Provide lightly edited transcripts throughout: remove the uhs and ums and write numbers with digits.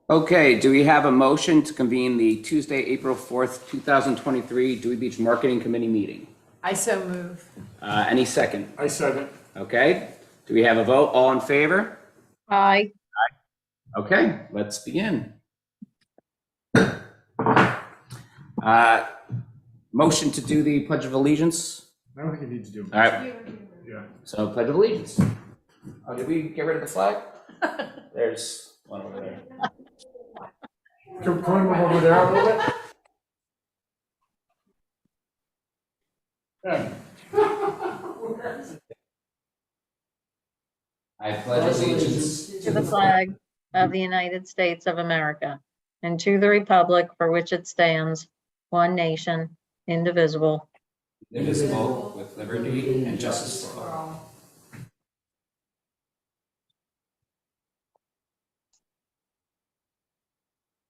Okay, do we have a motion to convene the Tuesday, April 4th, 2023 Dewey Beach Marketing Committee meeting? I so move. Any second? I second. Okay, do we have a vote? All in favor? Aye. Okay, let's begin. Motion to do the Pledge of Allegiance. I don't think you need to do it. All right, Yeah. so Pledge of Allegiance. Oh, did we get rid of the flag? There's one over there. Can we move over there a little bit? Yeah. I pledge allegiance To the flag of the United States of America and to the republic for which it stands, one nation, indivisible. indivisible, with liberty and justice for all.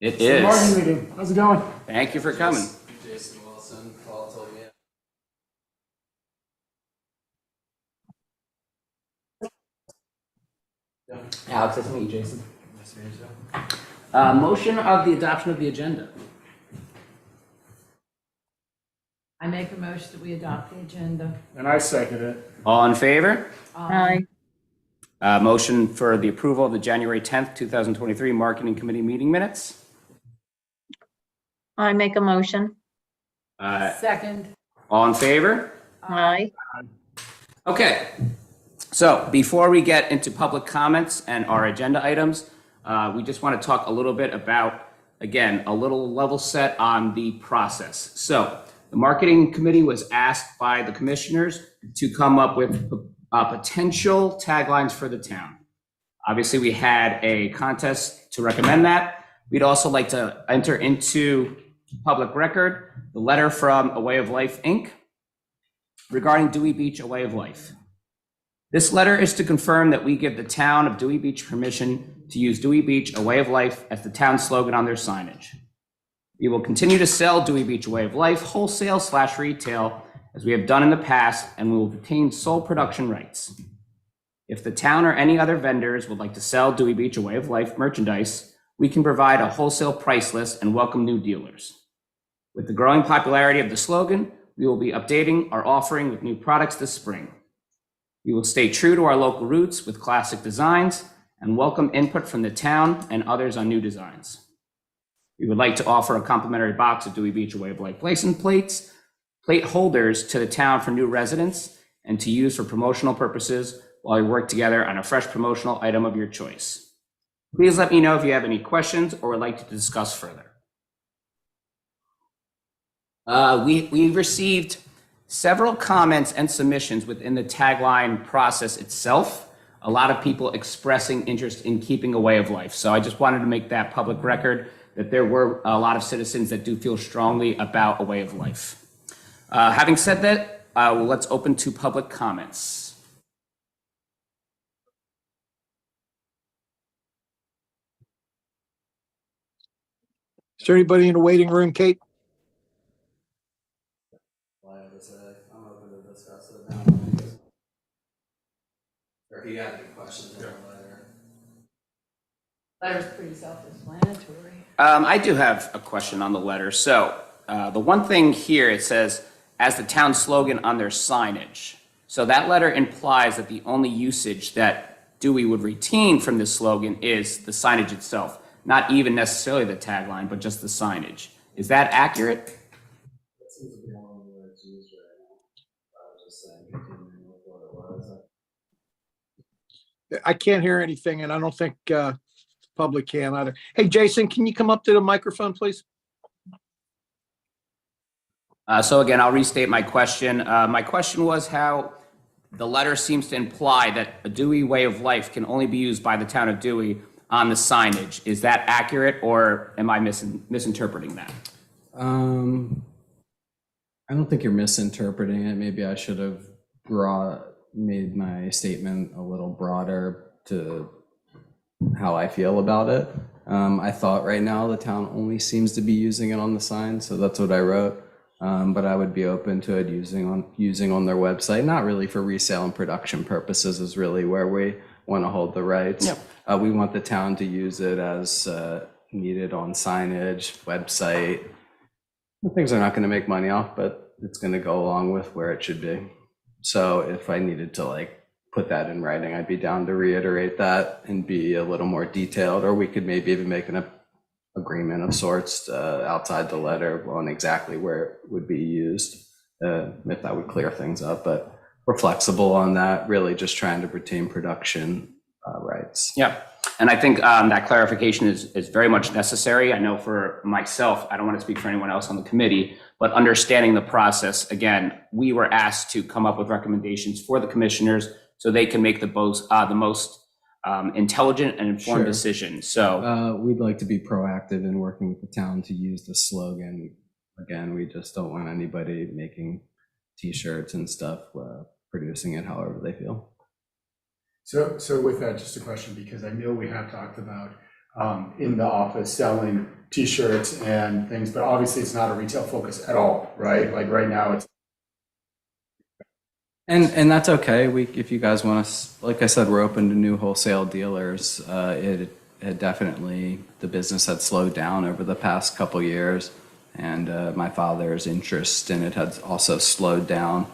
It Marketing is. meeting. How's it going? Thank you for coming. Jason Wilson, Paul told me. Alex, that's me, Jason. Motion of the adoption of the agenda. I make a motion that we adopt the agenda. And I second it. All in favor? Aye. Motion for the approval of the January 10th, 2023 Marketing Committee meeting minutes. I make a motion. Second. All in favor? Aye. Okay, so before we get into public comments and our agenda items, we just want to talk a little bit about, again, a little level set on the process. So the marketing committee was asked by the commissioners to come up with potential taglines for the town. Obviously, we had a contest to recommend that. We'd also like to enter into public record the letter from A Way of Life, Inc. regarding Dewey Beach, A Way of Life. This letter is to confirm that we give the town of Dewey Beach permission to use Dewey Beach, A Way of Life as the town slogan on their signage. We will continue to sell Dewey Beach, A Way of Life wholesale/retail as we have done in the past, and we will retain sole production rights. If the town or any other vendors would like to sell Dewey Beach, A Way of Life merchandise, we can provide a wholesale price list and welcome new dealers. With the growing popularity of the slogan, we will be updating our offering with new products this spring. We will stay true to our local roots with classic designs and welcome input from the town and others on new designs. We would like to offer a complimentary box of Dewey Beach, A Way of Life license plates, plate holders to the town for new residents and to use for promotional purposes while we work together on a fresh promotional item of your choice. Please let me know if you have any questions or would like to discuss further. We received several comments and submissions within the tagline process itself. A lot of people expressing interest in keeping A Way of Life. So I just wanted to make that public record that there were a lot of citizens that do feel strongly about A Way of Life. Having said that, let's open to public comments. Is there anybody in the waiting room, Kate? Well, I have to say, I'm open to discuss it now. Or if you got any questions on the letter. Letter's pretty self-explanatory. I do have a question on the letter. So the one thing here, it says, as the town slogan on their signage. So that letter implies that the only usage that Dewey would retain from this slogan is the signage itself, not even necessarily the tagline, but just the signage. Is that accurate? That seems to be one of the words used right now. I was just saying, continuing with what it was. I can't hear anything, and I don't think public can either. Hey, Jason, can you come up to the microphone, please? So again, I'll restate my question. My question was how the letter seems to imply that a Dewey Way of Life can only be used by the town of Dewey on the signage. Is that accurate, or am I misinterpreting that? I don't think you're misinterpreting it. Maybe I should have made my statement a little broader to how I feel about it. I thought right now the town only seems to be using it on the sign, so that's what I wrote. But I would be open to it using on their website, not really for resale and production purposes is really where want to hold the rights. Yep. We want the town to use it as needed on signage, website. Things are not going to make money off, but it's going to go along with where it should be. So if I needed to like put that in writing, I'd be down to reiterate that and be a little more detailed, or we could maybe even make an agreement of sorts outside the letter on exactly where it would be used, if that would clear things up. But we're flexible on that, really just trying to retain production rights. Yeah. And I think that clarification is very much necessary. I know for myself, I don't want to speak for anyone else on the committee, but understanding the process, again, we were asked to come up with recommendations for the commissioners so they can make the most intelligent and informed Sure. decision. So We'd like to be proactive in working with the town to use the slogan. Again, we just don't want anybody making T-shirts and stuff, producing it however they feel. So with that, just a question, because I know we have talked about in the office selling T-shirts and things, but obviously it's not a retail focus at all, right? Like right now it's. And that's okay. If you guys want us, like I said, we're open to new wholesale dealers. It had definitely, the business had slowed down over the past couple years, and my father's interest in it had also slowed down.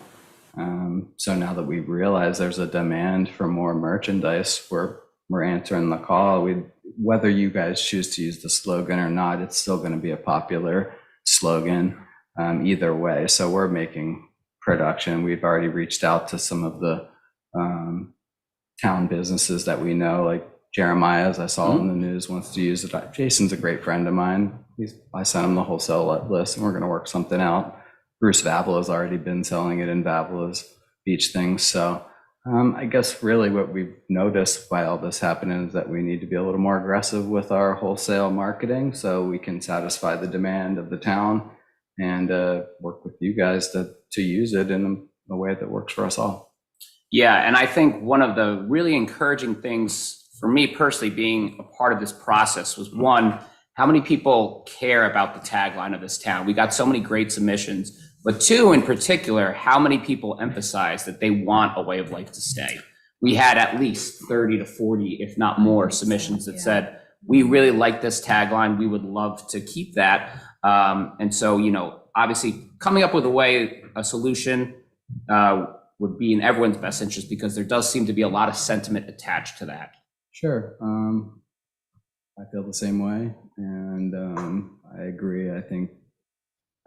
So now that we realize there's a demand for more merchandise, we're answering the call. Whether you guys choose to use the slogan or not, it's still going to be a popular slogan either way. So we're making production. We've already reached out to some of the town businesses that we know, like Jeremiah, as I saw in the news, wants to use it. Jason's a great friend of mine. I sent him the wholesale list, and we're going to work something out. Bruce Vavla has already been selling it in Vavla's beach things. So I guess really what we've noticed by all this happening is that we need to be a little more aggressive with our wholesale marketing so we can satisfy the demand of the town and work with you guys to use it in a way that works for us all. yeah, and I think one of the really encouraging things for me personally being a part of this process was, one, how many people care about the tagline of this town? We got so many great submissions. But two, in particular, how many people emphasize that they want a way of life to stay? We had at least 30 to 40, if not more, submissions that said, we really like this tagline. We would love to keep that. And so, obviously coming up with a solution would be in everyone's best interest, because there does seem to be a lot of sentiment attached to that. Sure. I feel the same way. And I agree. I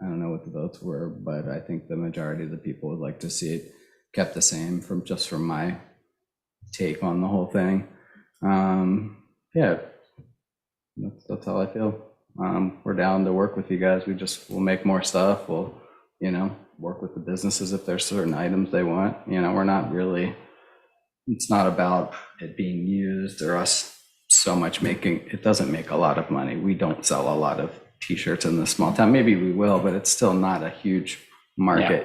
don't know what the votes were, but I think the majority of the people would like to see it kept the same from my take on the whole thing. Yeah, that's how I feel. We're down to work with you guys. We'll make more stuff. We'll, work with the businesses if there's certain items they want. We're not really, it's not about it being used or us so much it doesn't make a lot of money. We don't sell a lot of T-shirts in this small town. Maybe we will, but it's still not a huge market,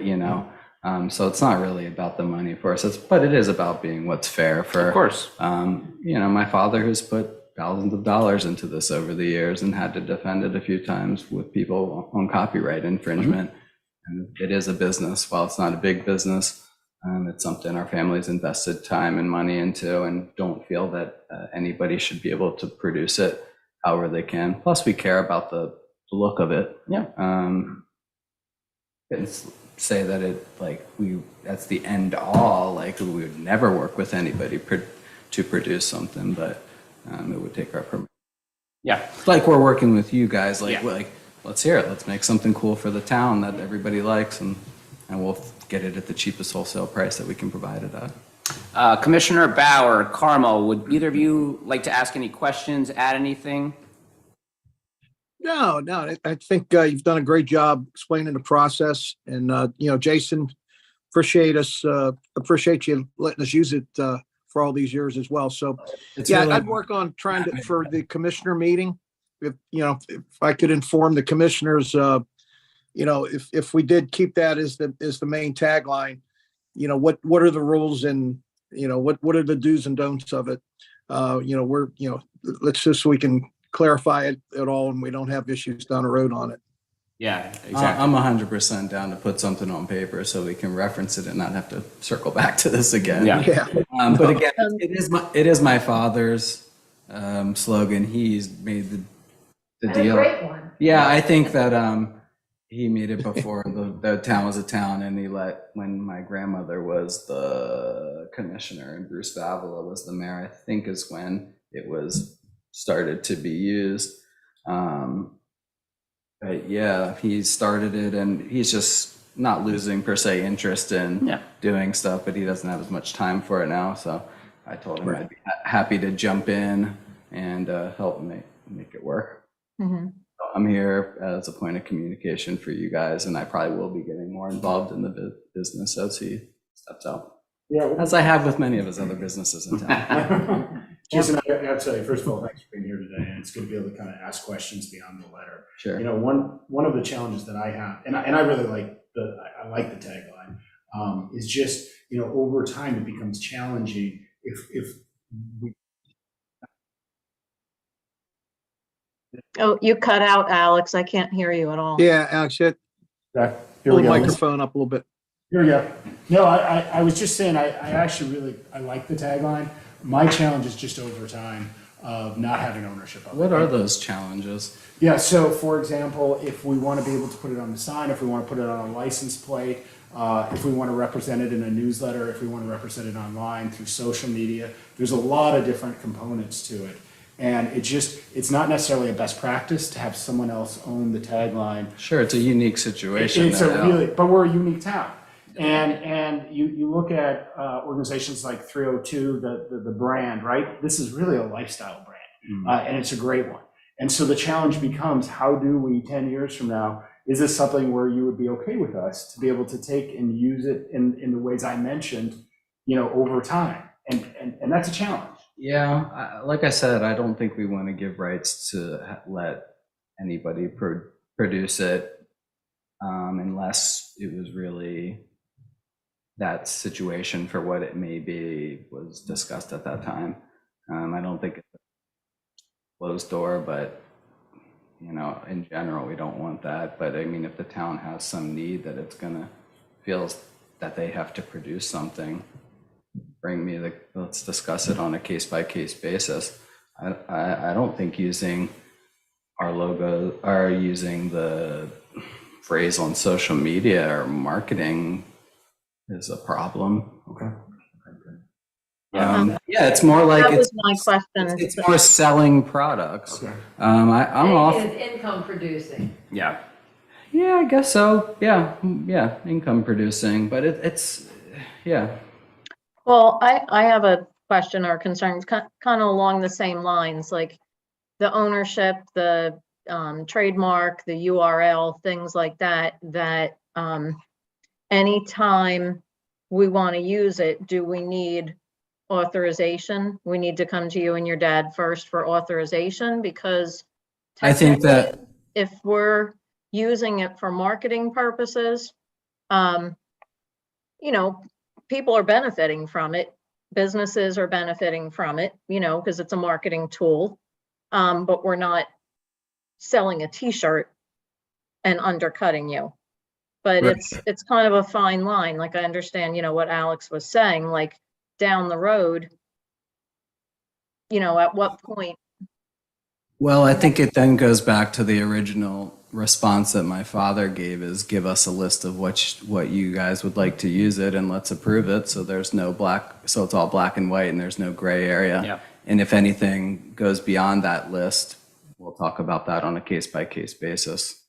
so it's not really about the money for us. But it is about being what's fair for, Of course. my father who's put thousands of dollars into this over the years and had to defend it a few times with people on copyright infringement. And it is a business. While it's not a big business, it's something our family's invested time and money into, and don't feel that anybody should be able to produce it however they can. Plus, we care about the look of it. Yeah. And say that that's the end all. Like we would never work with anybody to produce something, but it would take our permission. Yeah. Like we're working with you guys. Yeah. Let's hear it. Let's make something cool for the town that everybody likes, and we'll get it at the cheapest wholesale price that we can provide it at. Commissioner Bauer, Carmel, would either of you like to ask any questions, add anything? No, I think you've done a great job explaining the process, and Jason, appreciate you letting us use it for all these years as well. So I'd work on trying to, for the commissioner meeting, if I could inform the commissioners, if we did keep that as the main tagline, what are the rules and what are the do's and don'ts of it? Let's just, so we can clarify it at all and we don't have issues down the road on it. Yeah, exactly. I'm 100% down to put something on paper so we can reference it and not have to circle back to this again. Yeah. Yeah. But again, it is my father's slogan. He's made the And a deal. great one. Yeah, I think that he made it before the town was a town, and when my grandmother was the commissioner and Bruce Vavala was the mayor, I think is when it was started to be used. But yeah, he started it, and he's just not losing per se interest in Yeah. doing stuff, but he doesn't have as much time for it now. So I told him I'd be happy to jump in and help make it work. Mhm. I'm here as a point of communication for you guys, and I probably will be getting more involved in the business as he steps out, Yeah. as I have with many of his other businesses in town. Jason, I have to say, first of all, thanks for being here today, and it's good to be able to kind of ask questions beyond the letter. Sure. You know, one of the challenges that I have, and I really like I like the tagline, is just, you know, over time it becomes challenging if we. Oh, you cut out, Alex. I can't hear you at all. Yeah, Alex, Here pull we the go. microphone up a little bit. Here we go. No, I was just saying, I actually really, I like the tagline. My challenge is just over time of not having ownership of it. What are those challenges? Yeah, so for example, if we want to be able to put it on the sign, if we want to put it on a license plate, if we want to represent it in a newsletter, if we want to represent it online through social media, there's a lot of different components to it. And it's not necessarily a best practice to have someone else own the tagline. Sure, it's a unique situation. It's a really, but we're a unique town. And you look at organizations like 302, the brand, right? This is really a lifestyle brand, and it's a great one. And so the challenge becomes, how do we, 10 years from now, is this something where you would be okay with us to be able to take and use it in the ways I mentioned, you know, over time? And that's a challenge. Yeah, like I said, I don't think we want to give rights to let anybody produce it unless it was really that situation for what it may be was discussed at that time. I don't think it's a closed door, but you know, in general, we don't want that. But I mean, if the town has some need that it's gonna feels that they have to produce something, let's discuss it on a case-by-case basis. I don't think using our logo or using the phrase on social media or marketing is a problem. Okay. Yeah, it's more like That it's was my question. it's more selling products. Okay. I'm off. It is income producing. Yeah. Yeah, I guess so. Yeah, income producing, but it's yeah. Well, I have a question or concern, kind of along the same lines, like the ownership, the trademark, the URL, things like that, that anytime we want to use it, do we need authorization? We need to come to you and your dad first for authorization, because I think that technically, if we're using it for marketing purposes, you know, people are benefiting from it. Businesses are benefiting from it, you know, because it's a marketing tool. But we're not selling a t-shirt and undercutting you. But Right. it's kind of a fine line. Like, I understand, you know, what Alex was saying, like down the road, you know, at what point? well, I think it then goes back to the original response that my father gave is give us a list of what you guys would like to use it and let's approve it. So there's no so it's all black and white and there's no gray area. Yeah. And if anything goes beyond that list, we'll talk about that on a case by case basis.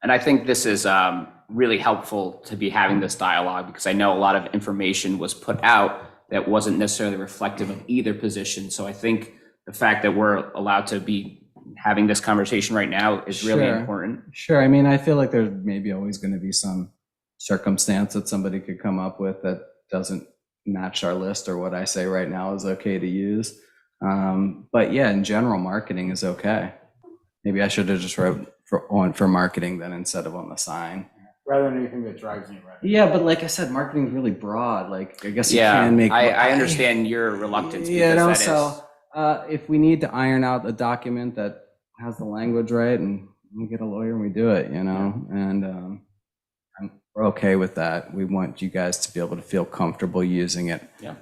And I think this is really helpful to be having this dialogue, because I know a lot of information was put out that wasn't necessarily reflective of either position. So I think the fact that we're allowed to be having this conversation right now is really Sure. important. Sure. I mean, I feel like there's maybe always going to be some circumstance that somebody could come up with that doesn't match our list or what I say right now is okay to use. But yeah, in general, marketing is okay. Maybe I should have just wrote for marketing then instead of on the sign. Rather than anything that drives me revenue. Yeah, but like I said, marketing is really broad. Like, I guess you Yeah, can make. I understand your reluctance, Yeah, because no, that so if we need to iron out a document that has the language right and we get a lawyer and we do it, you know, and we're okay with that. We want you guys to be able to feel comfortable using it. Yeah.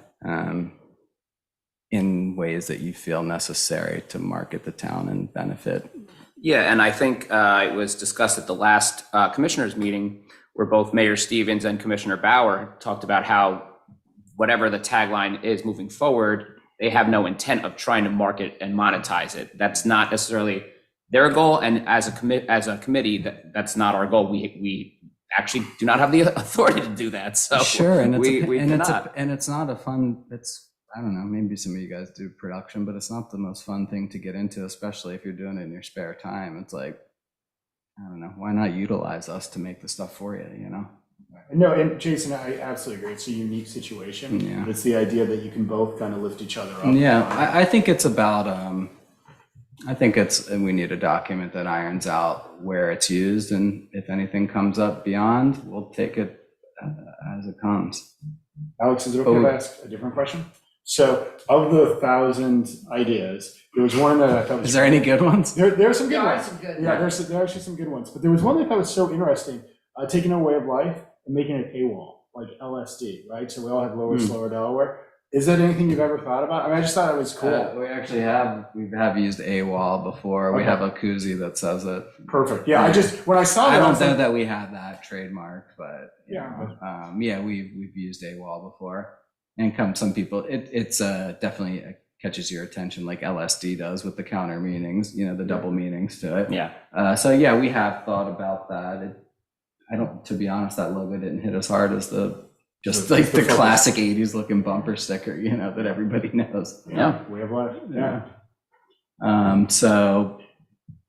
In ways that you feel necessary to market the town and benefit. Yeah, and I think it was discussed at the last commissioners meeting where both Mayor Stevens and Commissioner Bauer talked about how whatever the tagline is moving forward, they have no intent of trying to market and monetize it. That's not necessarily their goal, and as a committee, that's not our goal. We actually do not have the authority to do that. So Sure, and cannot. it's not a fun. I don't know. Maybe some of you guys do production, but it's not the most fun thing to get into, especially if you're doing it in your spare time. It's like, I don't know, why not utilize us to make the stuff for you? You know. No, and Jason, I absolutely agree. It's a unique situation. Yeah. It's the idea that you can both kind of lift each other up. Yeah, I think it's about. We need a document that irons out where it's used, and if anything comes up beyond, we'll take it as it comes. Alex, is it okay if I ask a different question? So, of the 1,000 ideas, there was one that I thought was. Is there any good ones? There are some good There are ones. some good Yeah, there are actually some good ones. But there was one that I thought was so interesting, taking a way of life and making it paywall, like LSD, right? So we all have lower, slower Delaware. Is that anything you've ever thought about? I mean, I just thought it was cool. We actually have used AWOL before. We Okay. have a koozie that says it. Perfect. Yeah, when I saw that, I I don't was know like, that we have that trademarked, but Yeah. we've used AWOL before. And some people, it's definitely catches your attention like LSD does with the counter meanings, you know, the double meanings to it. Yeah. So yeah, we have thought about that. To be honest, that logo didn't hit as hard as the classic 80s looking bumper sticker, you know, that everybody knows. Yeah. way of life. Yeah. So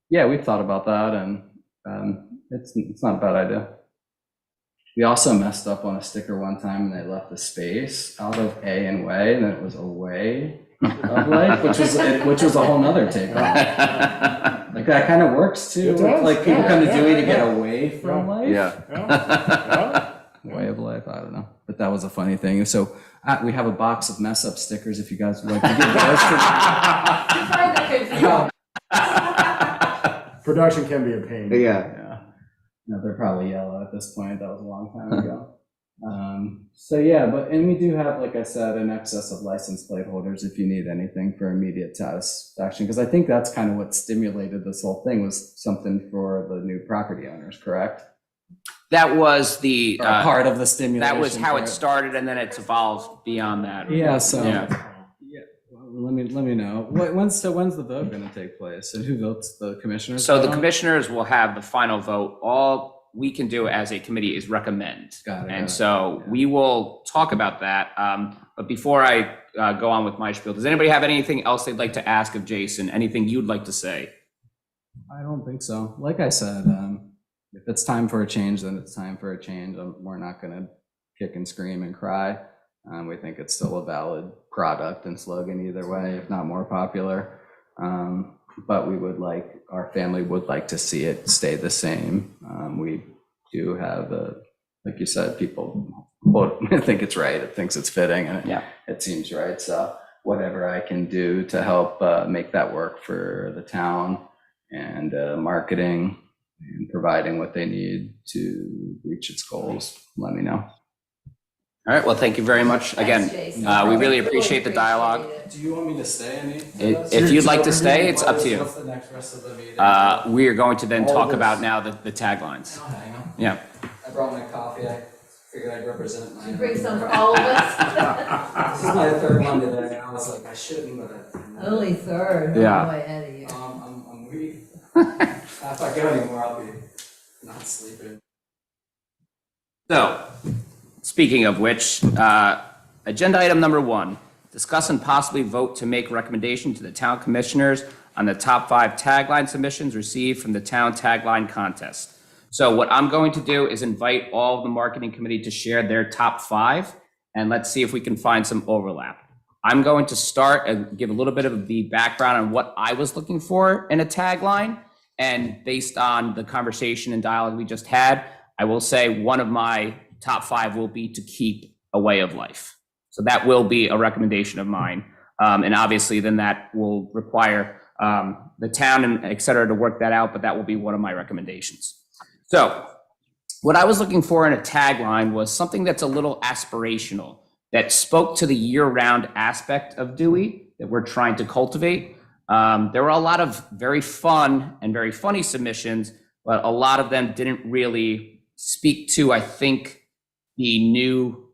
yeah, we've thought about that, and it's not a bad idea. We also messed up on a sticker one time, and they left the space out of A and way, and then it was away of life, which was a whole nother take on it. Like that kind of works too. It does, Like people yeah, come to yeah, Dewey to yeah. get away from life. Yeah. Way of life, I don't know, but that was a funny thing. So we have a box of mess up stickers if you guys would like to give those to Production can be a pain. Yeah. No, they're probably yellow at this point. That was a long time ago. So yeah, and we do have, like I said, an excess of license plate holders if you need anything for immediate satisfaction, because I think that's kind of what stimulated this whole thing, was something for the new property owners, correct? That was the Or part of the stimulation. that was how for it started, and then it's evolved beyond that. Yeah. So Yeah. Let me know. When's the vote going to take place, and who votes? The commissioners? So vote the on it? commissioners will have the final vote. All we can do as a committee is recommend. Got it. And so we will talk about that. But before I go on with my spiel, does anybody have anything else they'd like to ask of Jason? Anything you'd like to say? I don't think so. Like I said, if it's time for a change, then it's time for a change. We're not going to kick and scream and cry. We think it's still a valid product and slogan either way, if not more popular. But our family would like to see it stay the same. We do have, like you said, people think it's right. It thinks it's fitting, and it seems right. So whatever I can do to help make that work for the town, and marketing and providing what they need to reach its goals, let me know. All right. Well, thank you very much. Again, Jason. we really appreciate the dialogue. Do you want me to stay, Andy? If you'd like to stay, it's up to you. What's the next rest of the meeting? We are going to then All talk this. about now the taglines. I'll hang on. Yeah. I brought my coffee. I figured I'd represent my. Bring some for all of us. This is my third one today, and I was like, I shouldn't, but Only third. Yeah. Oh, boy, Eddie. I'm weak. If I go anymore, I'll be not sleeping. So, speaking of which, agenda item number 1, discuss and possibly vote to make recommendation to the town commissioners on the top 5 tagline submissions received from the town tagline contest. So what I'm going to do is invite all of the marketing committee to share their top 5, and let's see if we can find some overlap. I'm going to start and give a little bit of the background on what I was looking for in a tagline, and based on the conversation and dialogue we just had, I will say one of my top 5 will be to keep a way of life. So that will be a recommendation of mine. And obviously then that will require the town and et cetera to work that out, but that will be one of my recommendations. So what I was looking for in a tagline was something that's a little aspirational, that spoke to the year-round aspect of Dewey that we're trying to cultivate. There were a lot of very fun and very funny submissions, but a lot of them didn't really speak to, I think, the new,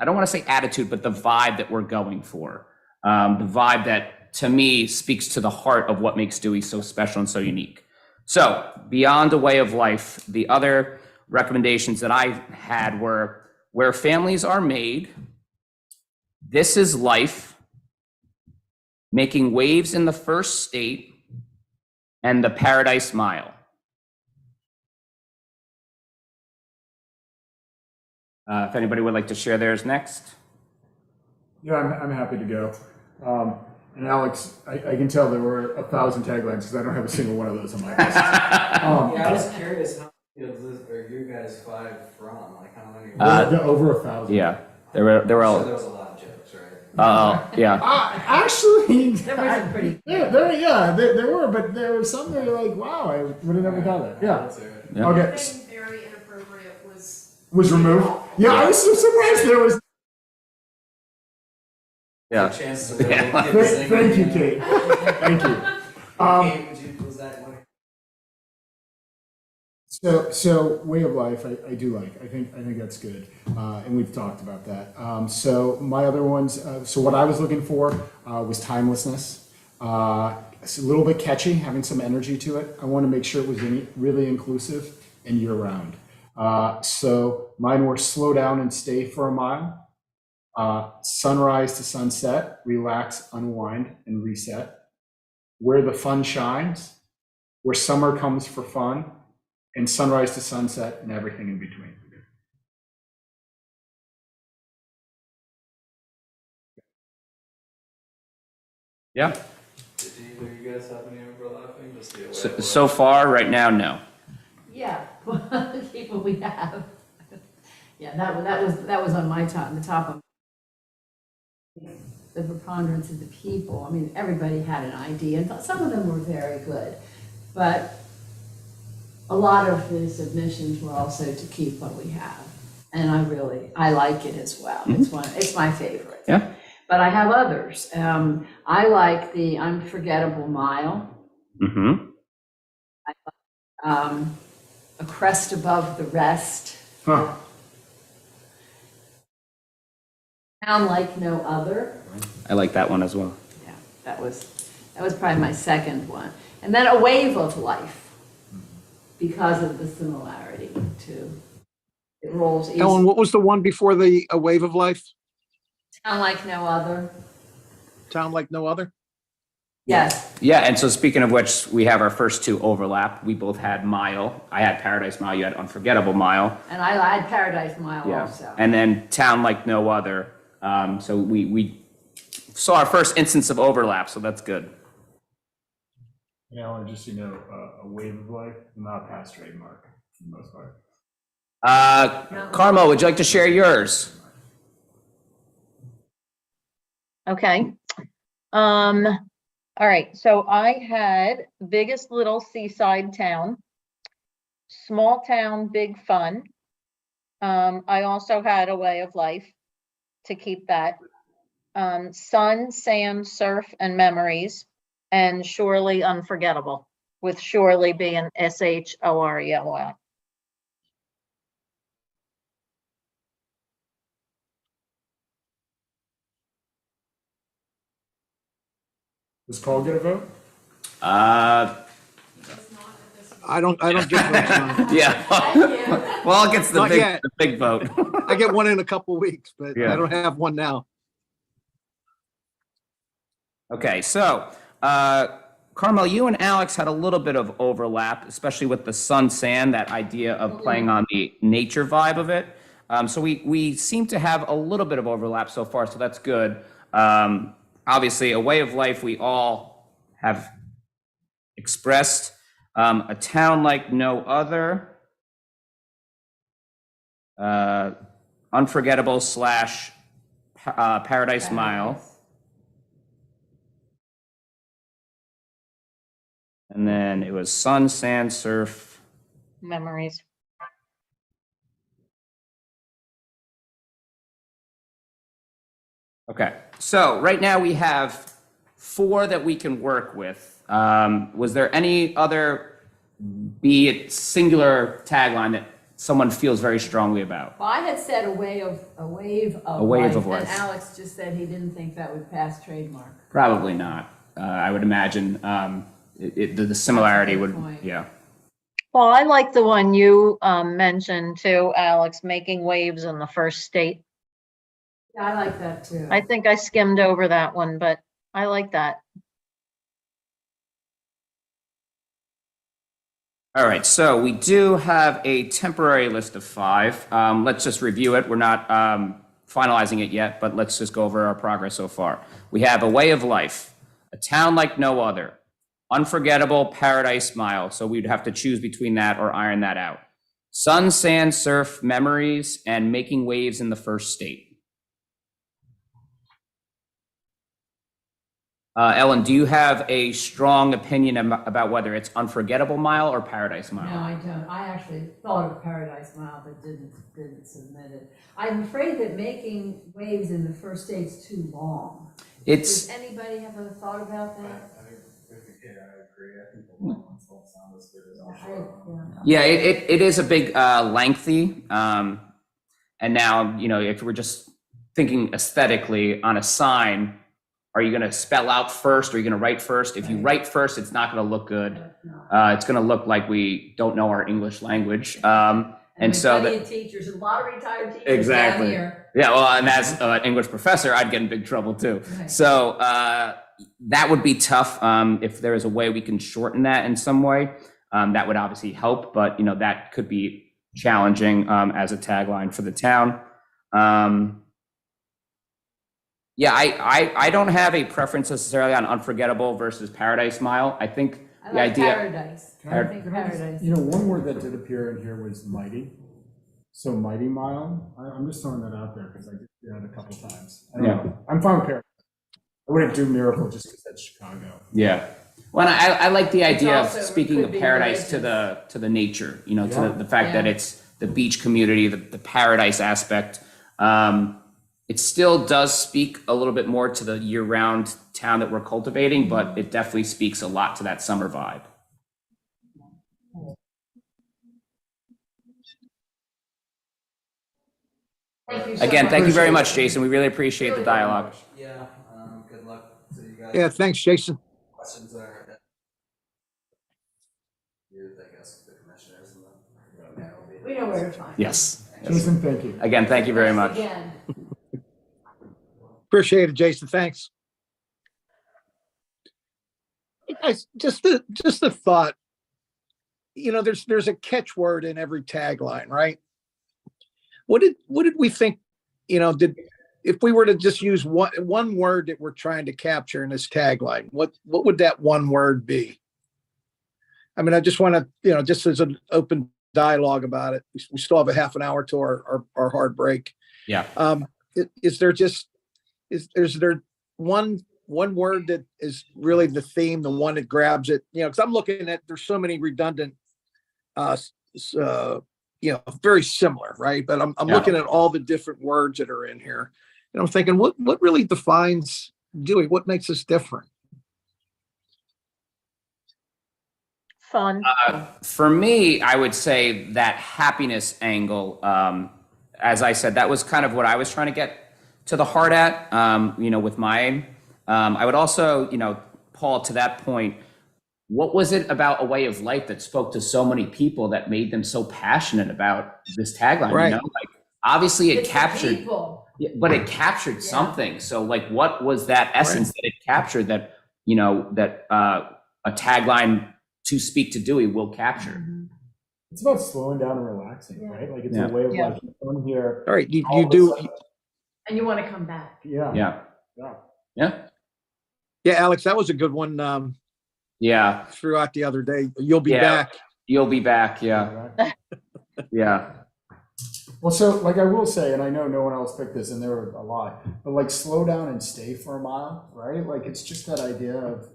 I don't want to say attitude, but the vibe that we're going for. The vibe that, to me, speaks to the heart of what makes Dewey so special and so unique. So, beyond a way of life, the other recommendations that I had were where families are made, this is life, making waves in the first state, and the Paradise Mile. If anybody would like to share theirs next. Yeah, I'm happy to go. And Alex, I can tell there were 1,000 taglines because I don't have a single one of those on my list. Yeah, I was curious, how many of those are you guys 5 from? Like, how many? Over 1,000. Yeah, there were So all. there was a lot of jokes, right? Yeah. Actually, There was some pretty, there were, but there were some that were like, wow, I would have never thought that. Yeah. Let's hear it. Yeah. Okay. Something very inappropriate Was removed. Yeah, I was so surprised there was. Yeah. Chance to really Yeah. get the zinger, Thank you, know? Kate. Thank you. Kate, was that one? So way of life, I do like. I think that's good, and we've talked about that. So my other ones. So what I was looking for was timelessness. It's a little bit catchy, having some energy to it. I want to make sure it was really inclusive and year round. So mine were slow down and stay for a mile. Sunrise to sunset, relax, unwind, and reset. Where the fun shines, where summer comes for fun, and sunrise to sunset, and everything in between. Yeah. Did either of you guys have any overlapping? Just the So far, right now, no. yeah, keep what we have. Yeah, that was on my top, the top of the preponderance of the people. I mean, everybody had an idea, and some of them were very good, but a lot of the submissions were also to keep what we have. And I like it as well. It's my favorite. Yeah. But I have others. I like the Unforgettable Mile, Mm-hmm. A Crest Above the Rest, Huh. Town Like No Other. I like that one as well. Yeah, that was probably my second one. And then A Wave of Life, because of the similarity to, it rolls easy. Ellen, what was the one before the A Wave of Life? Town Like No Other. Town Like No Other? Yes, Yeah, and so speaking of which, we have our first two overlap. We both had Mile. I had Paradise Mile, you had Unforgettable Mile. and I had Paradise Mile Yeah. also. And then Town Like No Other. So we saw our first instance of overlap, so that's good. And Alan, just so you know, a wave of life, not past trademark for the most part. Carmo, would you like to share yours? Okay. All right, so I had biggest little seaside town, small town, big fun. I also had A Way of Life to keep that. Sun, sand, surf, and memories, and surely unforgettable, with surely being SHORELY. Does Paul get a vote? Uh, I don't get votes. yeah. Well, it gets Not yet. the big vote. I get one in a couple of weeks, but Yeah. I don't have one now. Okay, so Carmel, you and Alex had a little bit of overlap, especially with the sun sand, that idea of playing on the nature vibe of it. So we seem to have a little bit of overlap so far, so that's good. Obviously, A Way of Life we all have expressed. A Town Like No Other. Unforgettable / Paradise Mile. And then it was sun, sand, surf. Memories. Okay, so right now we have 4 that we can work with. Was there any other, be it singular tagline that someone feels very strongly about? Well, I had said a wave of A wave of life, life. and Alex just said he didn't think that would pass trademark. Probably not. I would imagine the similarity That's a good would, point. yeah. Well, I like the one you mentioned too, Alex, making waves in the first state. Yeah, I like that too. I think I skimmed over that one, but I like that. All right, so we do have a temporary list of 5. Let's just review it. We're not finalizing it yet, but let's just go over our progress so far. We have A Way of Life, A Town Like No Other, Unforgettable, Paradise Smile. So we'd have to choose between that or iron that out. Sun, Sand, Surf, Memories, and Making Waves in the First State. Ellen, do you have a strong opinion about whether it's Unforgettable Mile or Paradise Mile? No, I don't. I actually thought of Paradise Mile, but didn't submit it. I'm afraid that making waves in the first state's too long. It's, Does anybody have a thought about that? I agree. I think the long ones don't sound as good as the short ones. yeah, it is a big lengthy. And now, you know, if we're just thinking aesthetically on a sign, are you going to spell out first or are you going to write first? If you write first, it's not going to look good. No. It's going to look like we don't know our English language. And there's so plenty that, of teachers, a lot of retired teachers Exactly. down here. yeah, well, and as an English professor, I'd get in big trouble too. Right. So that would be tough. If there is a way we can shorten that in some way, that would obviously help. But you know that could be challenging as a tagline for the town. Yeah, I don't have a preference necessarily on Unforgettable versus Paradise Mile. I think I the like idea. Paradise. I Par- think Paradise. You know, one word that did appear in here was mighty. So Mighty Mile, I'm just throwing that out there because I did that a couple times. I don't Yeah. know. I'm fine with Paradise. I wouldn't do Miracle just because that's Chicago. Yeah. Well, and I like the idea of also speaking could of be paradise religious. to the nature, you know, Yeah. to the fact that Yeah. it's the beach community, the paradise aspect. It still does speak a little bit more to the year-round town that we're cultivating, but it definitely speaks a lot to that summer vibe. Thank you so Again, much. thank you very much, Jason. We really appreciate the dialogue. Yeah, good luck to you guys. Yeah, thanks, Jason. Questions are used, I guess, the commissioners and the. We know where to find. Yes. Jason, thank you. Again, thank you very much. Again. Appreciate it, Jason. Thanks. Guys, just the thought, you know, there's a catchword in every tagline, right? What did we think, you know, if we were to just use one word that we're trying to capture in this tagline, what would that one word be? I mean, I just want to, you know, just as an open dialogue about it, we still have a half an hour to our hard break. Yeah. Is there one word that is really the theme, the one that grabs it? You know, because I'm looking at, there's so many redundant, you know, very similar, right? But I'm Yeah. looking at all the different words that are in here, and I'm thinking, what really defines Dewey? What makes us different? Fun. For me, I would say that happiness angle, as I said, that was kind of what I was trying to get to the heart at, you know, with mine. I would also, you know, Paul, to that point, what was it about A Way of Life that spoke to so many people that made them so passionate about this tagline? Right. You know, like obviously it It's the captured, people. yeah, but it captured something. So like, what was that essence that it captured that, you know, that a tagline to speak to Dewey will capture? It's about slowing down and relaxing, Yeah. right? Like it's Yeah. a way of Yeah. life. You come here. All right, you all of a do. sudden- And you want to come back. Yeah. Yeah. Yeah. Yeah. Yeah, Alex, that was a good one. Yeah. Throughout the other day, you'll be Yeah. back. You'll be back. Yeah. Right. Yeah. Well, so like I will say, and I know no one else picked this, and there were a lot, but like slow down and stay for a mile, right? Like it's just that idea of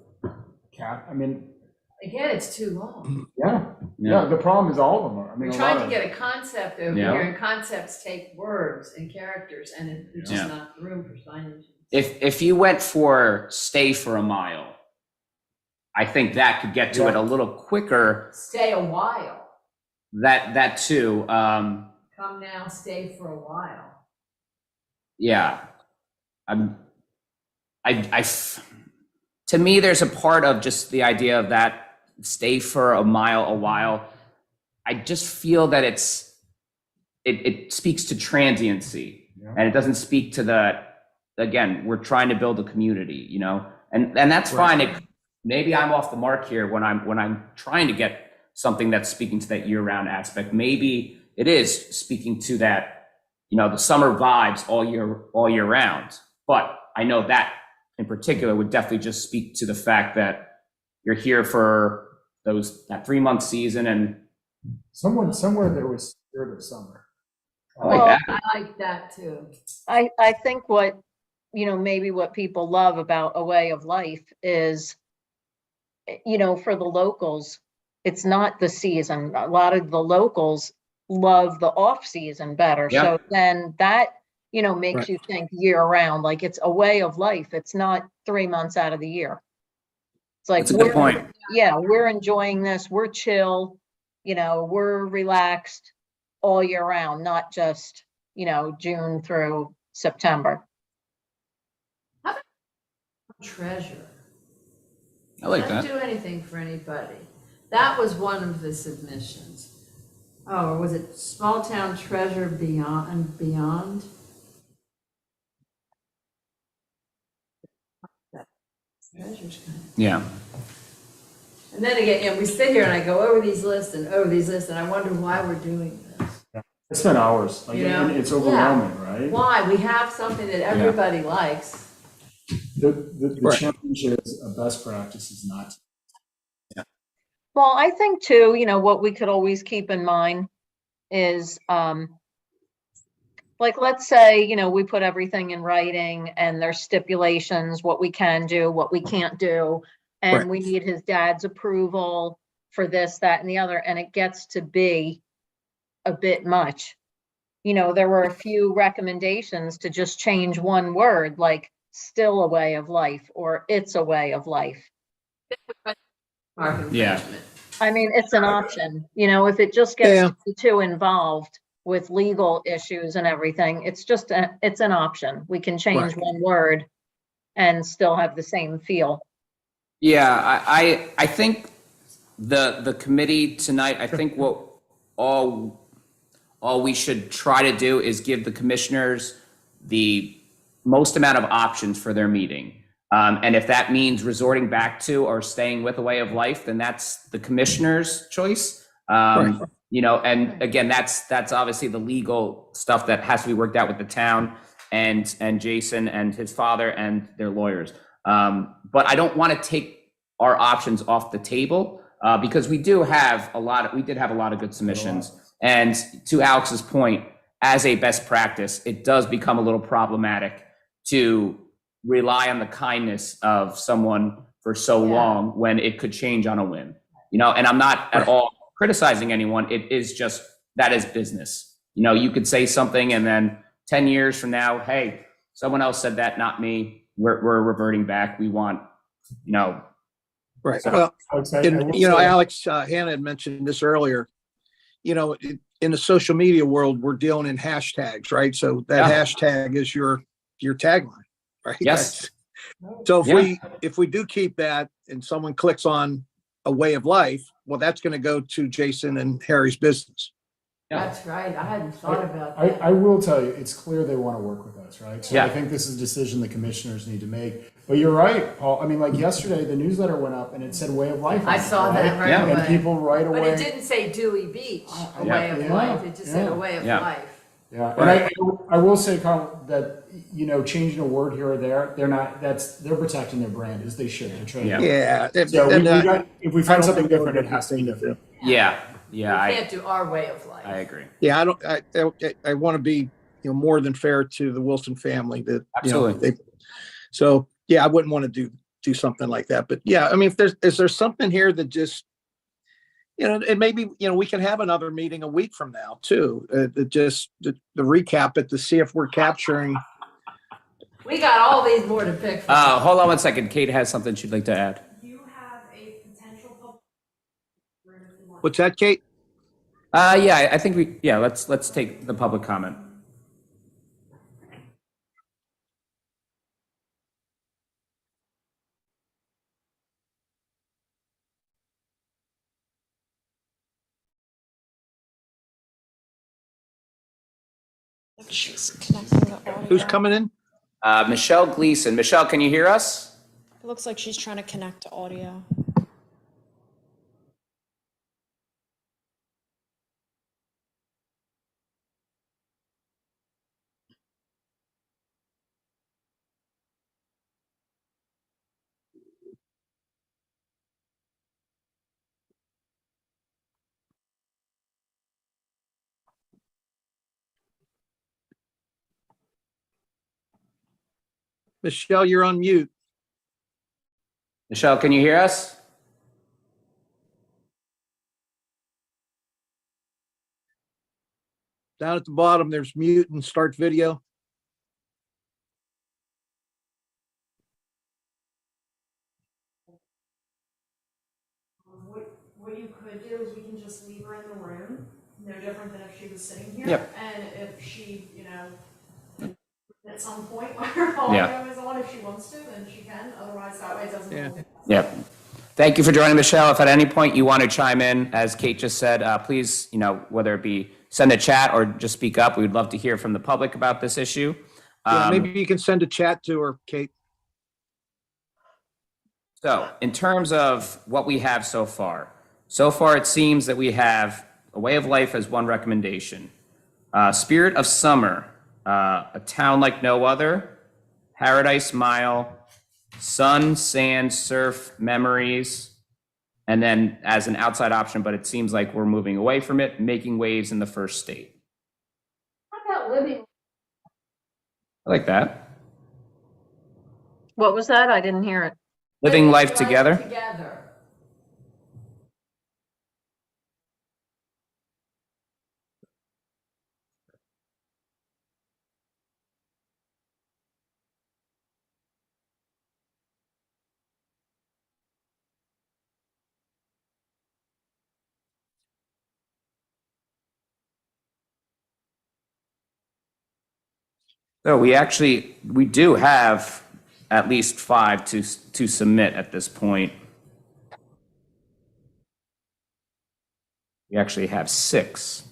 I mean, Again, it's too long. Yeah, the problem is all of them are, I mean, We're a trying lot to of. get a concept over Yeah. here, and concepts take words and characters, and it's just Yeah. not room for signage. If you went for stay for a mile, I think that could get to it Yeah. a little quicker. Stay a while. That too. Come now, stay for a while. Yeah. To me, there's a part of just the idea of that stay for a mile, a while. I just feel that it speaks to transiency, Yeah. and it doesn't speak to again, we're trying to build a community, you know, and that's fine. Maybe I'm off the mark here when I'm trying to get something that's speaking to that year-round aspect. Maybe it is speaking to that, you know, the summer vibes all year round. But I know that in particular would definitely just speak to the fact that you're here for that 3-month season, and Somewhere there was Spirit of Summer. I like Well, that. I like that too. I think what, maybe what people love about a way of life is, for the locals, it's not the season. A lot of the locals love the off season better. Yeah. So then that, makes Right. you think year round, like it's a way of life. It's not 3 months out of the year. It's like, That's a good point. yeah, we're enjoying this. We're chill, we're relaxed all year round, not just, June through September. Treasure. I like Doesn't that. do anything for anybody. That was one of the submissions. Oh, or was it Small Town Treasure Beyond? Treasure's kind of. Yeah. And then again, we sit here and I go over these lists and over these lists, and I wonder why we're doing this. I spent hours, like, You know? and it's overwhelming, right? Why? We have something that everybody likes. The Right. challenge is a best practice is not. Well, I think too, what we could always keep in mind is, like, let's say, we put everything in writing and there's stipulations, what we can do, what we can't do. And Right. we need his dad's approval for this, that, and the other, and it gets to be a bit much. There were a few recommendations to just change one word, like still a way of life, or it's a way of life. Mark Yeah. infringement. I mean, it's an option, if it just Yeah. gets too involved with legal issues and everything, it's an option. We can change Right. one word and still have the same feel. Yeah, I think the committee tonight, I think what all we should try to do is give the commissioners the most amount of options for their meeting. And if that means resorting back to or staying with a way of life, then that's the commissioner's choice. Right. And again, that's obviously the legal stuff that has to be worked out with the town and Jason and his father and their lawyers. But I don't want to take our options off the table because we did have a lot of good submissions. And to Alex's point, as a best practice, it does become a little problematic to rely on the kindness of someone for so Yeah. long when it could change on a whim. And I'm not at all criticizing anyone. It is just, that is business. You could say something and then 10 years from now, hey, someone else said that, not me. We're reverting back. We want, Right. So- Well, Alex, I and, will say- Alex, Hannah had mentioned this earlier. In the social media world, we're dealing in hashtags, right? So that Yeah. hashtag is your tagline, right? Yes. So Yeah. if we do keep that and someone clicks on a way of life, well, that's going to go to Jason and Harry's business. Yeah. That's right. I hadn't thought about I that. will tell you, it's clear they want to work with us, right? So Yeah. I think this is a decision the commissioners need to make. But you're right, Paul. I mean, like yesterday, the newsletter went up and it said way of life. I on it, saw that right Yeah. And away. people right But away. it didn't say Dewey Beach, a Yeah. way of Yeah. life. It just said Yeah. a way of Yeah. life. Yeah, and I will say, Carl, that, changing a word here or there, they're protecting their brand as they should. They're trying to- Yeah. Yeah. So if we I find don't something think different, it has to be they'll different. Yeah. We I can't do our way of life. agree. Yeah, I want to be, more than fair to the Wilson family that, Absolutely. so, yeah, I wouldn't want to do do something like that. But yeah, I mean, is there something here that just, and maybe, we can have another meeting a week from now too, the recap it to see if we're capturing. We got all these more to pick from. Hold on one second. Kate has something she'd like to add. You have a potential public room if you want. What's that, Kate? Yeah, I think let's take the public comment. She's connecting the audio. Who's coming in? Michelle Gleason. Michelle, can you hear us? It looks like she's trying to connect to audio. Michelle, you're on mute. Michelle, can you hear us? Down at the bottom, there's mute and start video. What you could do is we can just leave her in the room, no different than if she was sitting here. Yep. And if she, at some point her audio is on, if she wants to, then she can, otherwise that way it doesn't. Yeah. Yep. Thank you for joining, Michelle. If at any point you want to chime in, as Kate just said, please, whether it be send a chat or just speak up. We would love to hear from the public about this issue. Yeah, maybe you can send a chat to her, Kate. So in terms of what we have so far it seems that we have A Way of Life as one recommendation. Spirit of Summer, A Town Like No Other, Paradise Mile, Sun, Sand, Surf, Memories, and then as an outside option, but it seems like we're moving away from it, Making Waves in the First State. How about living? I like that. What was that? I didn't hear it. Living Life Together. Together. So we do have at least 5 to submit at this point. We actually have 6.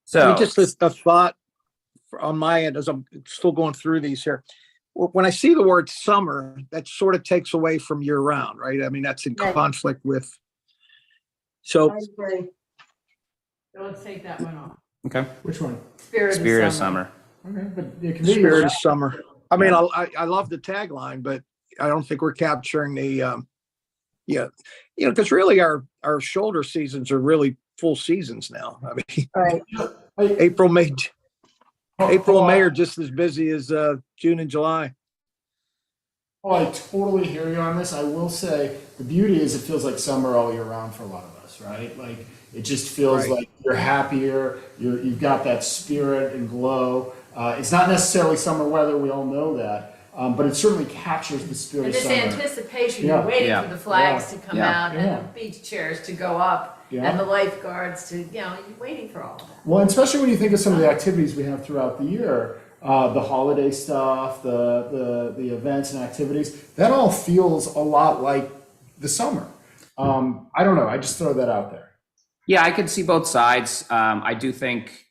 So Just a thought on my end as I'm still going through these here. When I see the word summer, that sort of takes away from year round, right? I mean, that's in Right. conflict with. So I agree. So let's take that one off. okay, Which one? Spirit of Summer. Okay, but it can be. spirit of summer. I mean, I love the tagline, but I don't think we're capturing the, because really our shoulder seasons are really full seasons now. I mean, Right. April, May and May are just as busy as June and July. Oh, I totally hear you on this. I will say the beauty is it feels like summer all year round for a lot of us, right? Like it just feels Right. like you're happier. You've got that spirit and glow. It's not necessarily summer weather. We all know that, but it certainly captures the spirit And of this summer. anticipation, Yeah. you're waiting Yeah. for the flags to come Yeah. out and Yeah. the beach chairs to go up Yeah. and the lifeguards to, you're waiting for all of that. Well, and especially when you think of some of the activities we have throughout the year, the holiday stuff, the events and activities, that all feels a lot like the summer. I don't know. I just throw that out there. Yeah, I could see both sides. I do think,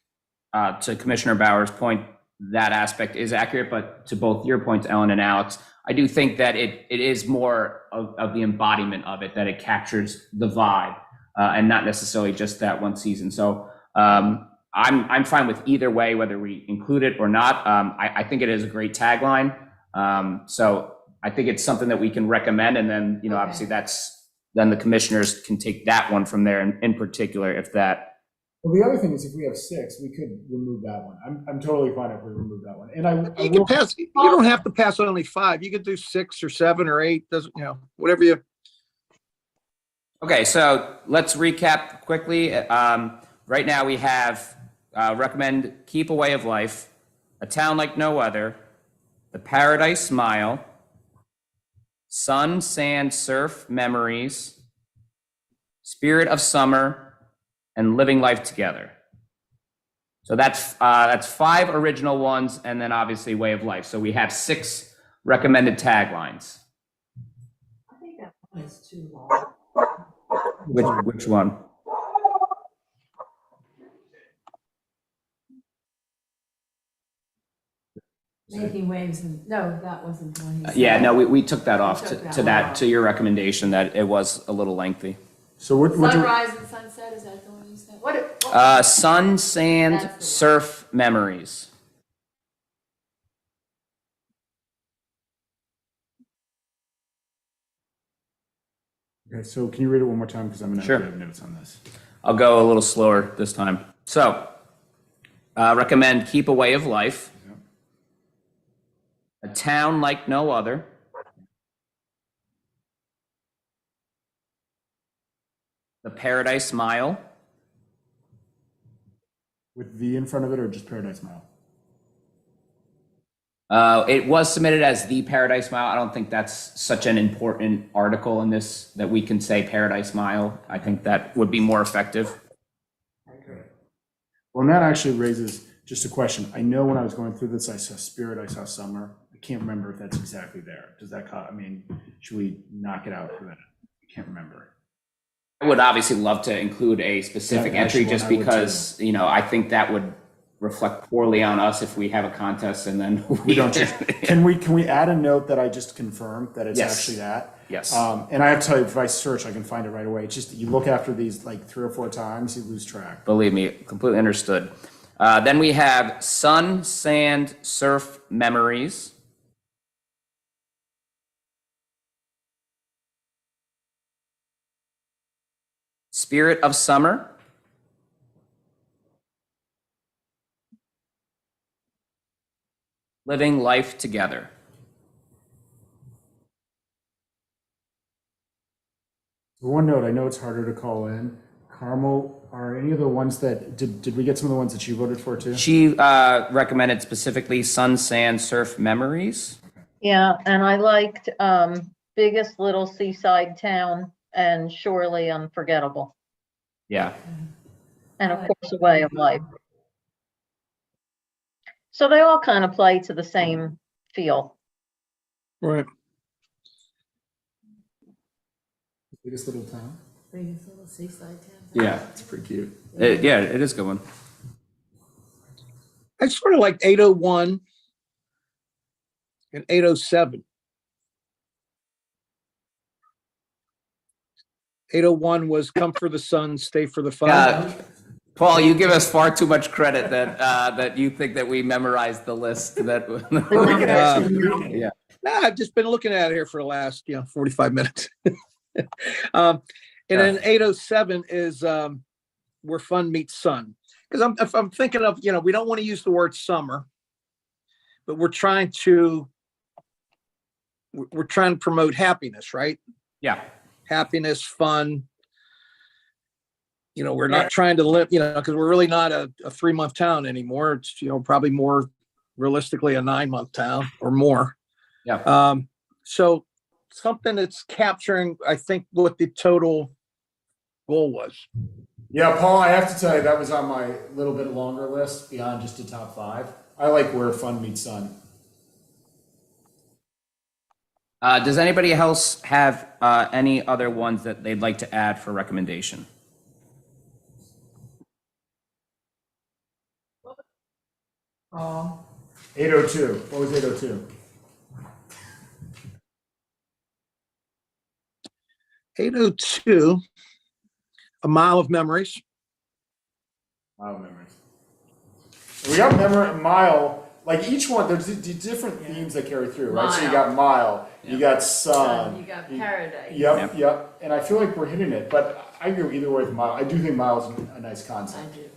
to Commissioner Bauer's point, that aspect is accurate, but to both your points, Ellen and Alex, I do think that it is more of the embodiment of it, that it captures the vibe, and not necessarily just that one season. So I'm fine with either way, whether we include it or not. I think it is a great tagline. So I think it's something that we can recommend, and then, Okay. obviously that's then the commissioners can take that one from there in particular if that. Well, the other thing is if we have 6, we could remove that one. I'm totally fine if we remove that one. And I You will, can pass, you don't have to pass only 5. You could do 6 or 7 or 8, doesn't, whatever you. Okay, so let's recap quickly. Right now we have recommend Keep a Way of Life, A Town Like No Other, The Paradise Smile, Sun, Sand, Surf, Memories, Spirit of Summer, and Living Life Together. So that's 5 original ones, and then obviously Way of Life. So we have 6 recommended taglines. I think that one is too long. Which one? Making waves and, no, that wasn't the one he said. Yeah, no, we took that off took that to one that, off. to your recommendation that it was a little lengthy. so what do, Sunrise and sunset, is that the one you said? What? Sun, Sand, That's the one. Surf, Memories. okay, so can you read it one more time? Because I'm going to Sure. have notes on this. I'll go a little slower this time. So, recommend Keep a Way of Life, A Town Like No Other, The Paradise Smile, With V in front of it or just Paradise Smile? it was submitted as The Paradise Smile. I don't think that's such an important article in this that we can say Paradise Smile. I think that would be more effective. Okay. Well, and that actually raises just a question. I know when I was going through this, I saw Spirit, I saw Summer. I can't remember if that's exactly there. Does that, I mean, should we knock it out for that? I can't remember. I would obviously love to include a specific That entry actual just one I would because, I think that would reflect poorly on us if we have a contest and then We don't, can we add a note that I just confirmed that it's Yes. actually that? Yes. And I have to tell you, if I search, I can find it right away. It's just, you look after these like 3 or 4 times, you lose track. Believe me, completely understood. Then we have Sun, Sand, Surf, Memories. Spirit of Summer. Living Life Together. One note, I know it's harder to call in. Carmel, are any of the ones that, did we get some of the ones that she voted for too? She recommended specifically Sun, Sand, Surf, Memories. Yeah, and I liked Biggest Little Seaside Town and Surely Unforgettable, Yeah. and of course, A Way of Life. So they all kind of play to the same feel. Right. Biggest little town? Biggest little seaside town. Yeah. It's pretty cute. Yeah, it is a good one. I sort of like 801 and 807. 801 was come for the sun, stay for the fun. Paul, you give us far too much credit that you think that we memorized the list. That yeah. Nah, I've just been looking at it here for the last 45 minutes. And then 807 is where fun meets sun. Because I'm thinking of, we don't want to use the word summer, but we're trying to promote happiness, right? Yeah. Happiness, fun. We're not trying to live, because we're really not a 3-month town anymore. It's, probably more realistically a 9-month town or more. Yeah. So something that's capturing, I think, what the total goal was. Yeah, Paul, I have to tell you, that was on my little bit longer list beyond just the top 5. I like where fun meets sun. Does anybody else have any other ones that they'd like to add for recommendation? Oh, 802. What was 802? 802, A Mile of Memories. Mile memories. We got Mile like each one, there's different themes that carry through, right? So you got mile, you got sun. You got paradise. Yep. And I feel like we're hitting it, but I agree either way with mile. I do think mile is a nice I concept. do.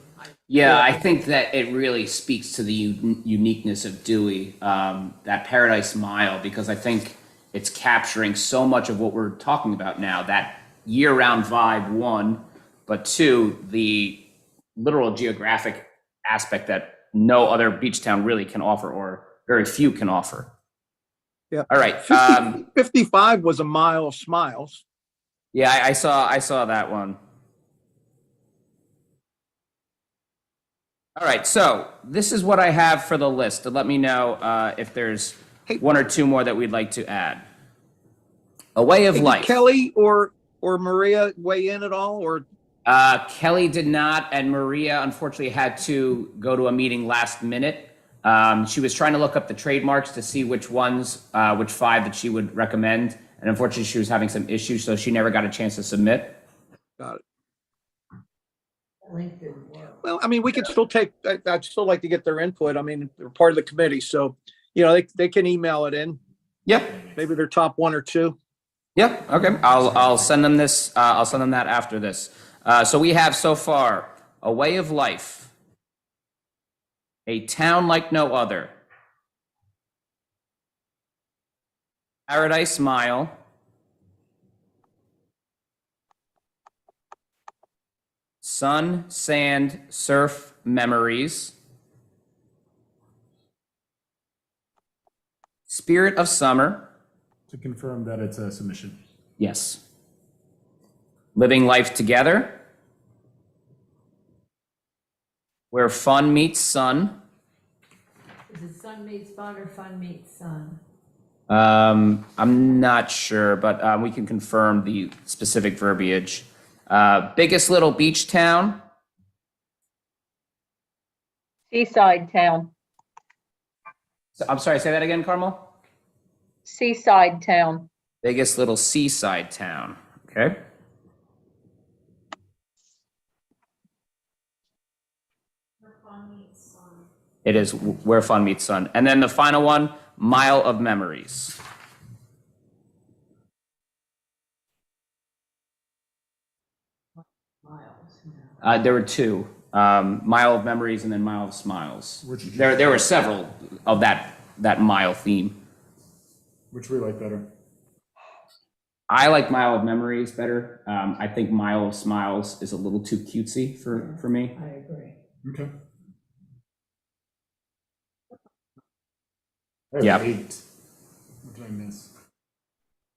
Yeah, I think that it really speaks to the uniqueness of Dewey, that Paradise Mile, because I think it's capturing so much of what we're talking about now, that year-round vibe, one, but two, the literal geographic aspect that no other beach town really can offer, or very few can offer. Yeah. All right. 55 was a mile of smiles. Yeah, I saw that one. All right, so this is what I have for the list. To let me know if there's one or two more that we'd like to add. A Way of Hey, did Life. Kelly or Maria weigh in at all, or? Kelly did not, and Maria unfortunately had to go to a meeting last minute. She was trying to look up the trademarks to see which ones, which 5 that she would recommend, and unfortunately she was having some issues, so she never got a chance to submit. Got it. Link didn't work. Well, I mean, we could still take, I'd still like to get their input. I mean, they're part of the committee, so, you know, they can email it in. Yep. Maybe their top 1 or 2. Yep. Okay. I'll send them this. I'll send them that after this. So we have so far A Way of Life, A Town Like No Other, Paradise Mile, Sun, Sand, Surf, Memories, Spirit of Summer. To confirm that it's a submission. Yes. Living Life Together, Where Fun Meets Sun. Is it sun meets fun or fun meets sun? I'm not sure, but we can confirm the specific verbiage. Biggest Little Beach Town, Seaside Town, I'm sorry, say that again, Carmel? Seaside Town. Biggest Little Seaside Town, okay? It is Where Fun Meets Sun. And then the final one, Mile of Memories. Miles. There were 2, Mile of Memories and then Mile of Smiles. Where'd you choose? There were several of that mile theme. Which we like better. I like Mile of Memories better. I think Mile of Smiles is a little too cutesy for me. I agree. Okay. I have Yeah. 8. What did I miss?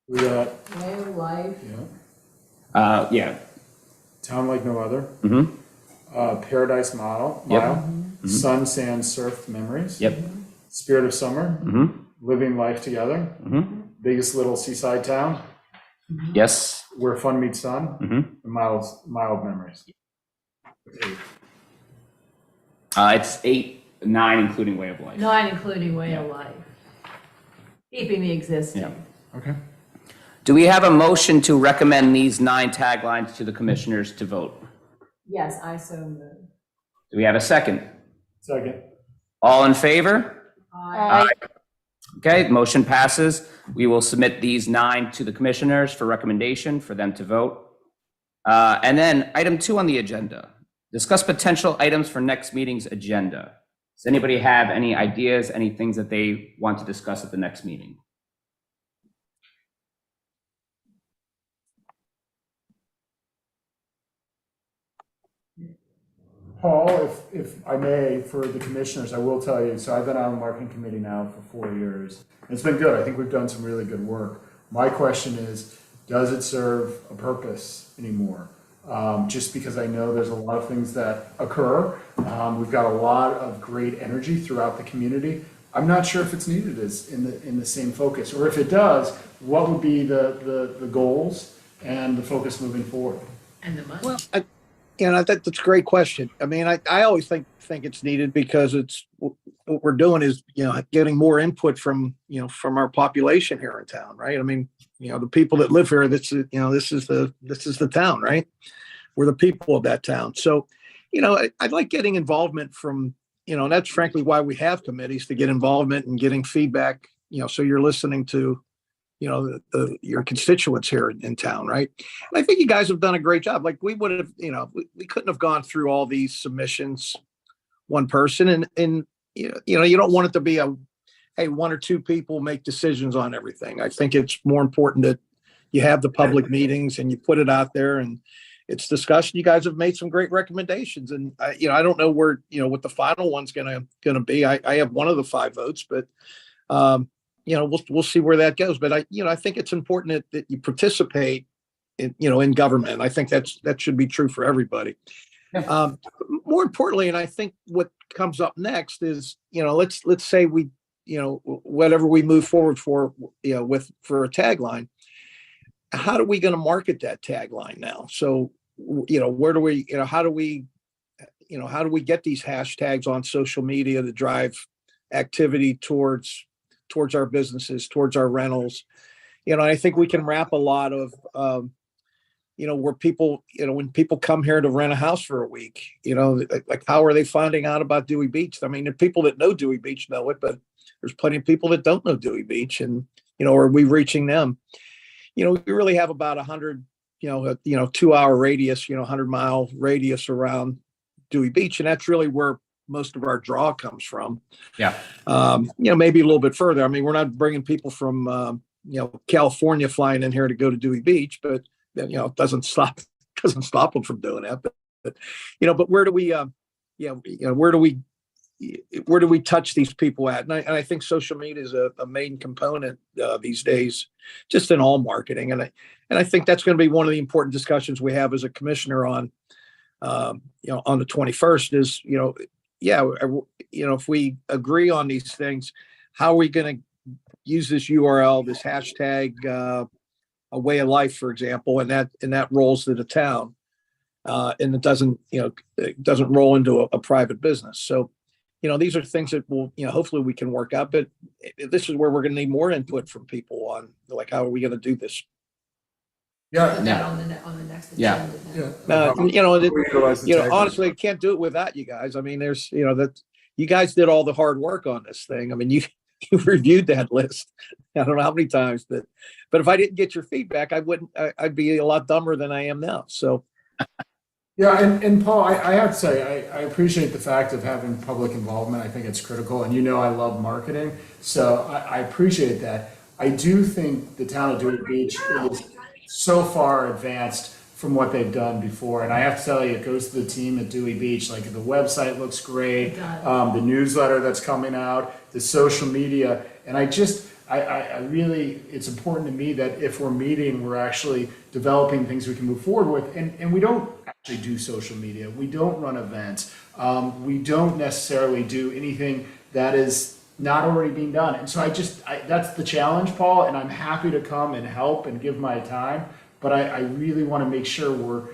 We got, Way of life. yeah, Yeah. Town Like No Other, Mm-hmm. Paradise Mile, Yep. Sun, Sand, Surf, Memories. Yep. Spirit of Summer, Mm-hmm. Living Life Together, Mm-hmm. Biggest Little Seaside Town, Yes. Where Fun Meets Sun, Mm-hmm. and Mile of Memories. 8. It's 8, 9, including Way of Life. 9 including way of life. Keeping the existing. Yeah. Okay. Do we have a motion to recommend these 9 taglines to the commissioners to vote? Yes, I so move. Do we have a second? Second. All in favor? Aye. Okay, motion passes. We will submit these 9 to the commissioners for recommendation for them to vote. And then item 2 on the agenda, discuss potential items for next meeting's agenda. Does anybody have any ideas, any things that they want to discuss at the next meeting? Paul, if I may, for the commissioners, I will tell you, so I've been on the marketing committee now for 4 years. It's been good. I think we've done some really good work. My question is, does it serve a purpose anymore? Just because I know there's a lot of things that occur. We've got a lot of great energy throughout the community. I'm not sure if it's needed as in the same focus, or if it does, what would be the goals and the focus moving forward? And the money. Well, I think that's a great question. I mean, I always think it's needed because it's what we're doing is, getting more input from our population here in town, right? I mean, the people that live here, this is the town, right? We're the people of that town. So, I'd like getting involvement from, and that's frankly why we have committees, to get involvement and getting feedback, so you're listening to, your constituents here in town, right? And I think you guys have done a great job. Like we would have, we couldn't have gone through all these submissions one person, and you don't want it to be hey, one or two people make decisions on everything. I think it's more important that you have the public meetings and you put it out there and it's discussion. You guys have made some great recommendations, and I don't know where, what the final one's gonna be. I have one of the 5 votes, but we'll see where that goes. But I think it's important that you participate in government. I think that should be true for everybody. More importantly, and I think what comes up next is, let's say we, whatever we move forward for a tagline, how are we going to market that tagline now? So, where do we, how do we get these hashtags on social media to drive activity towards our businesses, towards our rentals? I think we can wrap a lot of, where people, when people come here to rent a house for a week, like how are they finding out about Dewey Beach? I mean, the people that know Dewey Beach know it, but there's plenty of people that don't know Dewey Beach, and, are we reaching them? We really have about 100, 2-hour radius, 100-mile radius around Dewey Beach. And that's really where most of our draw comes from. Yeah. Maybe a little bit further. I mean, we're not bringing people from, California flying in here to go to Dewey Beach, but, it doesn't stop them from doing that. But where do we, where do we touch these people at? And I think social media is a main component these days, just in all marketing. And I think that's going to be one of the important discussions we have as a commissioner on the 21st is, if we agree on these things, how are we going to use this URL, this hashtag, a way of life, for example, and that rolls to the town, and it doesn't roll into a private business. So, these are things that will, hopefully we can work out, but this is where we're going to need more input from people on, like, how are we going to do this? Yeah. Put that on the next Yeah. agenda then. Honestly, I can't do it without you guys. I mean, there's, that you guys did all the hard work on this thing. I mean, you reviewed that list. I don't know how many times, but if I didn't get your feedback, I'd be a lot dumber than I am now. So. Yeah, and Paul, I have to say, I appreciate the fact of having public involvement. I think it's critical, and I love marketing, so I appreciate that. I do think the town of Dewey Beach is so far advanced from what they've done before, and I have to tell you, it goes to the team at Dewey Beach. Like, the website looks great, the newsletter that's coming out, the social media, and I really, it's important to me that if we're meeting, we're actually developing things we can move forward with. And we don't actually do social media. We don't run events. We don't necessarily do anything that is not already being done. And so that's the challenge, Paul, and I'm happy to come and help and give my time. But I really want to make sure we're,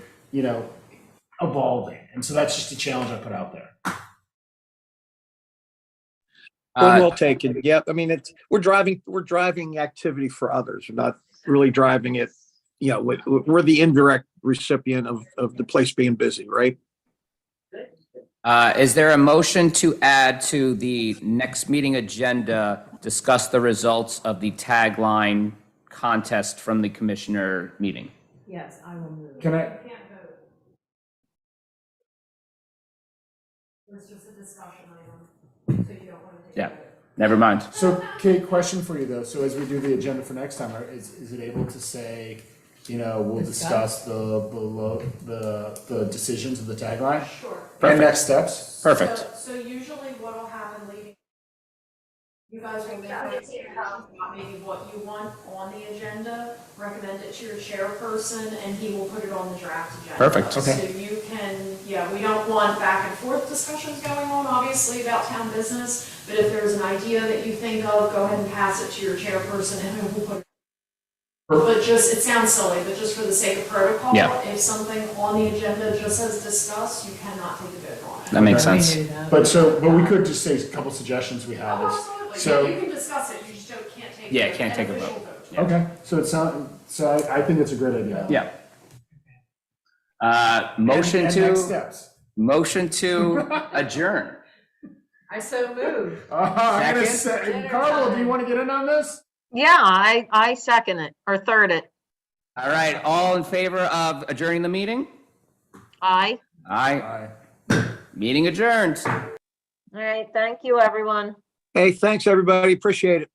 evolving. And so that's just a challenge I put out there. Well taken. Yeah, I mean, we're driving activity for others. We're not really driving it. We're the indirect recipient of the place being busy, right? Is there a motion to add to the next meeting agenda, discuss the results of the tagline contest from the commissioner meeting? Yes, I will move. Can I? Can't vote. It's just a discussion item, so you don't want to take Yeah. a vote. Never mind. So, Kate, question for you though. So as we do the agenda for next time, is it able to say, we'll discuss the decisions of the tagline Sure. and next steps? Perfect. So usually what'll happen leading, you guys will make a maybe what you want on the agenda, recommend it to your chairperson, and he will put it on the draft agenda. Perfect. Okay. So you can, we don't want back and forth discussions going on, obviously, about town business, but if there's an idea that you think of, go ahead and pass it to your chairperson, and then we'll put it. But it sounds silly, but just for the sake of protocol, Yeah. if something on the agenda just says discuss, you cannot take a vote on it. That makes Okay. sense. We knew that. But we could just say a couple suggestions we have. Oh, Is, absolutely. so- You can discuss it, you just can't take. Yeah, an can't take a official vote. Yeah. okay, so I think it's a great idea. Yeah. And Motion next to steps. adjourn. I so moved. I'm gonna Second? say, Carlo, do you want to get in on this? Yeah, I second it or third it. All right, all in favor of adjourning the meeting? Aye. Aye. Aye. Meeting adjourned. All right, thank you, everyone. Hey, thanks, everybody. Appreciate it.